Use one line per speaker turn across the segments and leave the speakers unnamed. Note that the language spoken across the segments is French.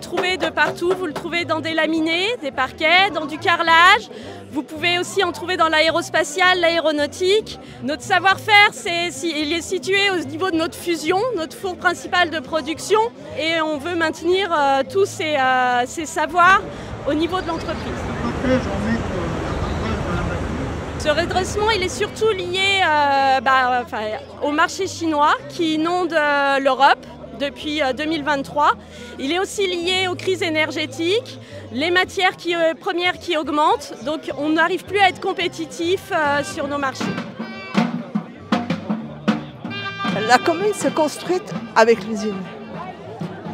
trouvez de partout, vous le trouvez dans des laminés, des parquets, dans du carrelage. Vous pouvez aussi en trouver dans l'aérospatiale, l'aéronautique. Notre savoir-faire, il est situé au niveau de notre fusion, notre four principal de production. Et on veut maintenir tous ces savoirs au niveau de l'entreprise. Ce redressement, il est surtout lié au marché chinois qui inonde l'Europe depuis 2023. Il est aussi lié aux crises énergétiques, les matières premières qui augmentent, donc on n'arrive plus à être compétitif sur nos marchés.
La commune s'est construite avec l'usine.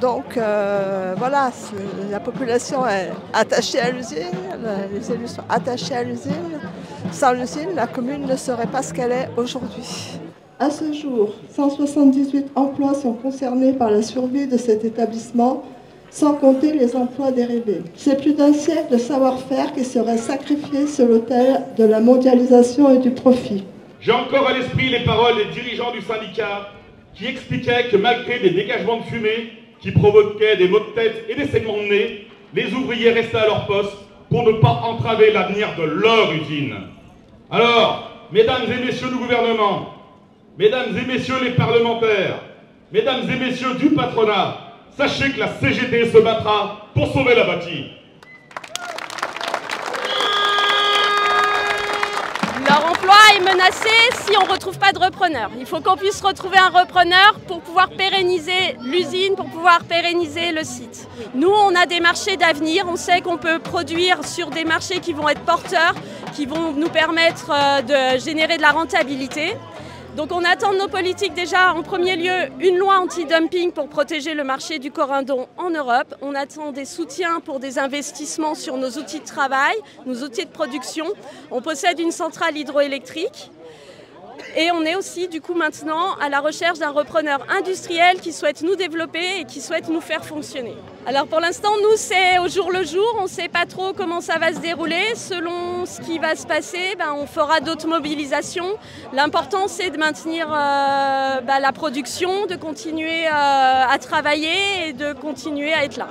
Donc voilà, la population est attachée à l'usine, les élus sont attachés à l'usine. Sans l'usine, la commune ne serait pas ce qu'elle est aujourd'hui. À ce jour, 178 emplois sont concernés par la survie de cet établissement, sans compter les emplois dérivés. C'est plus d'un siècle de savoir-faire qui serait sacrifié sur l'autel de la mondialisation et du profit.
J'ai encore à l'esprit les paroles des dirigeants du syndicat qui expliquaient que malgré des dégagements de fumée qui provoquaient des maux de tête et des saignements de nez, les ouvriers restaient à leur poste pour ne pas entraver l'avenir de leur usine. Alors, mesdames et messieurs du gouvernement, mesdames et messieurs les parlementaires, mesdames et messieurs du patronat, sachez que la CGT se battra pour sauver la bâtie.
Leur emploi est menacé si on ne retrouve pas de repreneur. Il faut qu'on puisse retrouver un repreneur pour pouvoir pérenniser l'usine, pour pouvoir pérenniser le site. Nous, on a des marchés d'avenir. On sait qu'on peut produire sur des marchés qui vont être porteurs, qui vont nous permettre de générer de la rentabilité. Donc on attend de nos politiques déjà en premier lieu une loi anti-dumping pour protéger le marché du corindon en Europe. On attend des soutiens pour des investissements sur nos outils de travail, nos outils de production. On possède une centrale hydroélectrique. Et on est aussi du coup maintenant à la recherche d'un repreneur industriel qui souhaite nous développer et qui souhaite nous faire fonctionner. Alors pour l'instant, nous c'est au jour le jour, on ne sait pas trop comment ça va se dérouler. Selon ce qui va se passer, on fera d'autres mobilisations. L'important c'est de maintenir la production, de continuer à travailler et de continuer à être là.